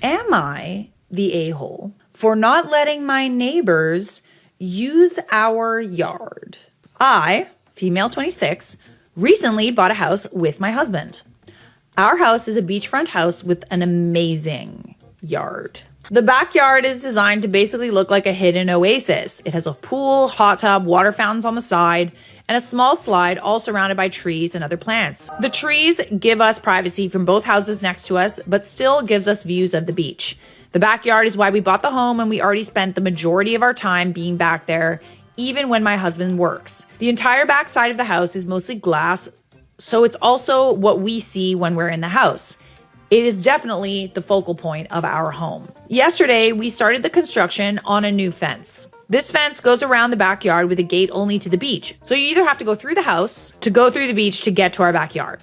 Am I the a-hole for not letting my neighbors use our yard? I, female 26, recently bought a house with my husband. Our house is a beachfront house with an amazing yard. The backyard is designed to basically look like a hidden oasis. It has a pool, hot tub, water fountains on the side, and a small slide all surrounded by trees and other plants. The trees give us privacy from both houses next to us, but still gives us views of the beach. The backyard is why we bought the home, and we already spent the majority of our time being back there, even when my husband works. The entire back side of the house is mostly glass, so it's also what we see when we're in the house. It is definitely the focal point of our home. Yesterday, we started the construction on a new fence. This fence goes around the backyard with a gate only to the beach. So you either have to go through the house to go through the beach to get to our backyard.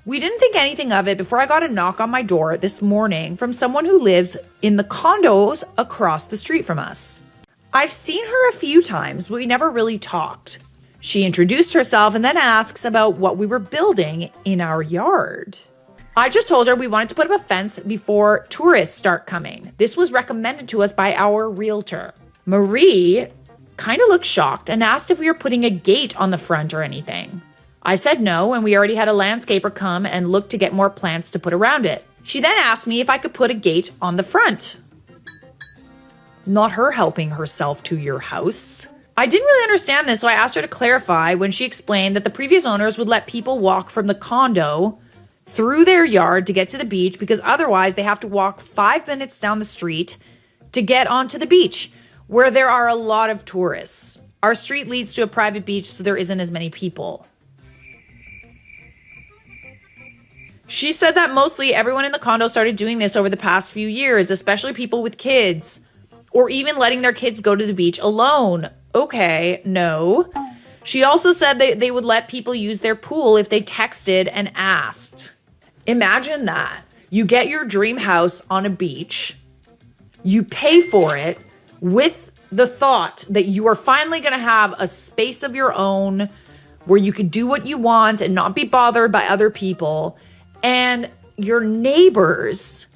We didn't think anything of it before I got a knock on my door this morning from someone who lives in the condos across the street from us. I've seen her a few times, but we never really talked. She introduced herself and then asks about what we were building in our yard. I just told her we wanted to put up a fence before tourists start coming. This was recommended to us by our realtor. Marie kind of looked shocked and asked if we were putting a gate on the front or anything. I said no, and we already had a landscaper come and look to get more plants to put around it. She then asked me if I could put a gate on the front. Not her helping herself to your house. I didn't really understand this, so I asked her to clarify when she explained that the previous owners would let people walk from the condo through their yard to get to the beach because otherwise they have to walk 5 minutes down the street to get onto the beach, where there are a lot of tourists. Our street leads to a private beach, so there isn't as many people. She said that mostly everyone in the condo started doing this over the past few years, especially people with kids, or even letting their kids go to the beach alone. Okay, no. She also said they would let people use their pool if they texted and asked. Imagine that. You get your dream house on a beach. You pay for it with the thought that you are finally going to have a space of your own where you can do what you want and not be bothered by other people. And your neighbors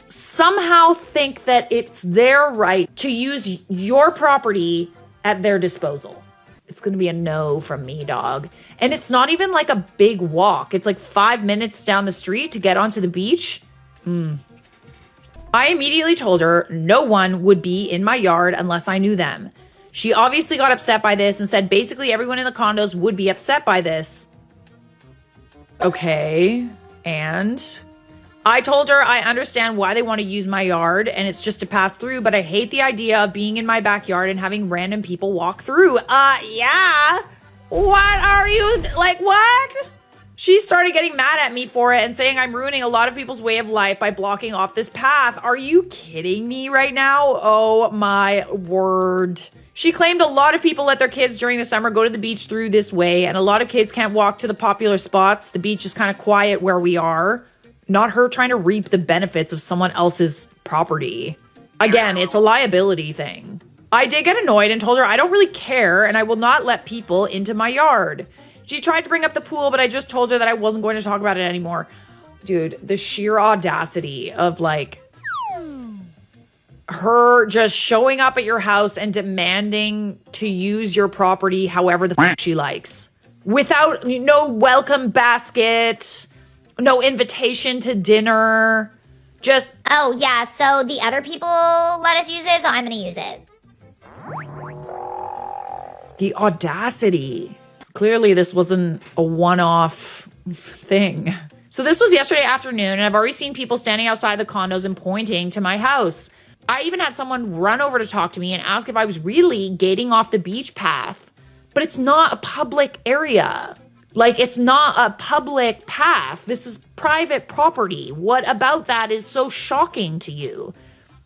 somehow think that it's their right to use your property at their disposal. It's going to be a no from me, dog. And it's not even like a big walk. It's like 5 minutes down the street to get onto the beach. I immediately told her no one would be in my yard unless I knew them. She obviously got upset by this and said basically everyone in the condos would be upset by this. Okay, and I told her I understand why they want to use my yard and it's just to pass through, but I hate the idea of being in my backyard and having random people walk through. Yeah. What are you, like, what? She started getting mad at me for it and saying I'm ruining a lot of people's way of life by blocking off this path. Are you kidding me right now? Oh my word. She claimed a lot of people let their kids during the summer go to the beach through this way, and a lot of kids can't walk to the popular spots. The beach is kind of quiet where we are. Not her trying to reap the benefits of someone else's property. Again, it's a liability thing. I did get annoyed and told her I don't really care and I will not let people into my yard. She tried to bring up the pool, but I just told her that I wasn't going to talk about it anymore. Dude, the sheer audacity of like her just showing up at your house and demanding to use your property however the f she likes. Without no welcome basket, no invitation to dinner, just... Oh, yeah, so the other people let us use it, so I'm going to use it. The audacity. Clearly, this wasn't a one-off thing. So this was yesterday afternoon, and I've already seen people standing outside the condos and pointing to my house. I even had someone run over to talk to me and ask if I was really gating off the beach path. But it's not a public area. Like, it's not a public path. This is private property. What about that is so shocking to you?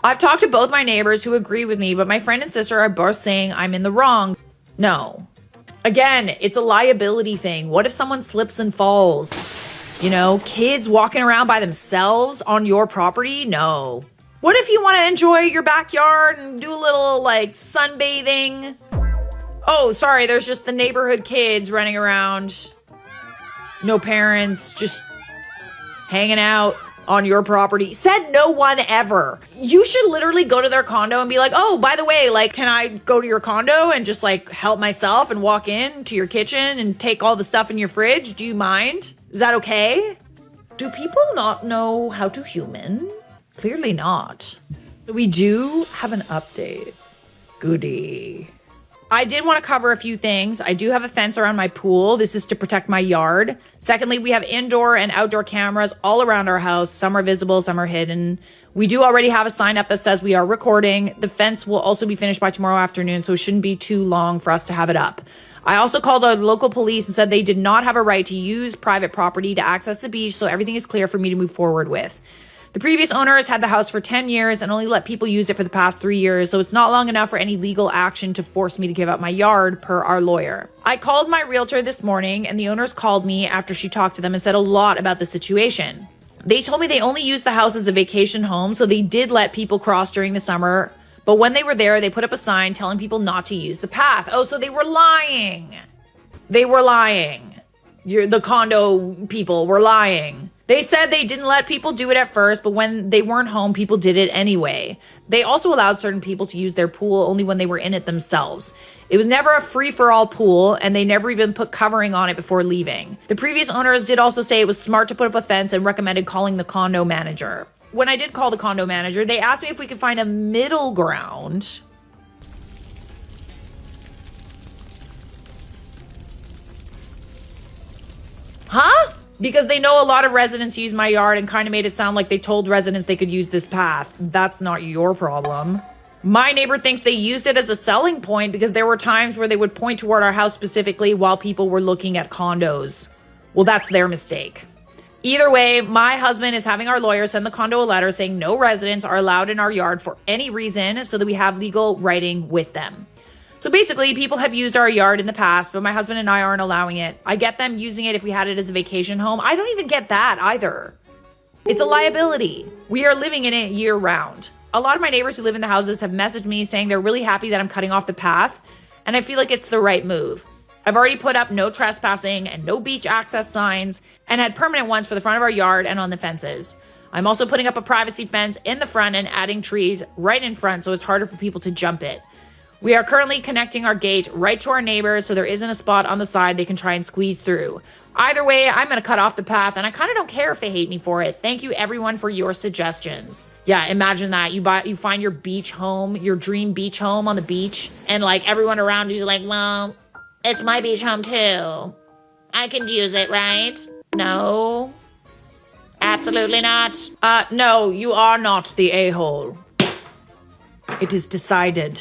I've talked to both my neighbors who agree with me, but my friend and sister are both saying I'm in the wrong. No. Again, it's a liability thing. What if someone slips and falls? You know, kids walking around by themselves on your property? No. What if you want to enjoy your backyard and do a little, like, sunbathing? Oh, sorry, there's just the neighborhood kids running around. No parents, just hanging out. on your property. Said no one ever. You should literally go to their condo and be like, oh, by the way, like, can I go to your condo and just like help myself and walk in to your kitchen and take all the stuff in your fridge? Do you mind? Is that okay? Do people not know how to human? Clearly not. We do have an update. Goody. I did want to cover a few things. I do have a fence around my pool. This is to protect my yard. Secondly, we have indoor and outdoor cameras all around our house. Some are visible, some are hidden. We do already have a sign up that says we are recording. The fence will also be finished by tomorrow afternoon, so it shouldn't be too long for us to have it up. I also called the local police and said they did not have a right to use private property to access the beach, so everything is clear for me to move forward with. The previous owners had the house for 10 years and only let people use it for the past 3 years, so it's not long enough for any legal action to force me to give up my yard, per our lawyer. I called my realtor this morning, and the owners called me after she talked to them and said a lot about the situation. They told me they only use the house as a vacation home, so they did let people cross during the summer, but when they were there, they put up a sign telling people not to use the path. Oh, so they were lying. They were lying. The condo people were lying. They said they didn't let people do it at first, but when they weren't home, people did it anyway. They also allowed certain people to use their pool only when they were in it themselves. It was never a free-for-all pool, and they never even put covering on it before leaving. The previous owners did also say it was smart to put up a fence and recommended calling the condo manager. When I did call the condo manager, they asked me if we could find a middle ground. Huh? Because they know a lot of residents use my yard and kind of made it sound like they told residents they could use this path. That's not your problem. My neighbor thinks they used it as a selling point because there were times where they would point toward our house specifically while people were looking at condos. Well, that's their mistake. Either way, my husband is having our lawyer send the condo a letter saying no residents are allowed in our yard for any reason so that we have legal writing with them. So basically, people have used our yard in the past, but my husband and I aren't allowing it. I get them using it if we had it as a vacation home. I don't even get that either. It's a liability. We are living in it year round. A lot of my neighbors who live in the houses have messaged me saying they're really happy that I'm cutting off the path, and I feel like it's the right move. I've already put up no trespassing and no beach access signs and had permanent ones for the front of our yard and on the fences. I'm also putting up a privacy fence in the front and adding trees right in front so it's harder for people to jump it. We are currently connecting our gate right to our neighbors so there isn't a spot on the side they can try and squeeze through. Either way, I'm going to cut off the path, and I kind of don't care if they hate me for it. Thank you, everyone, for your suggestions. Yeah, imagine that. You find your beach home, your dream beach home on the beach, and like everyone around you is like, well, it's my beach home too. I can use it, right? No. Absolutely not. No, you are not the a-hole. It is decided.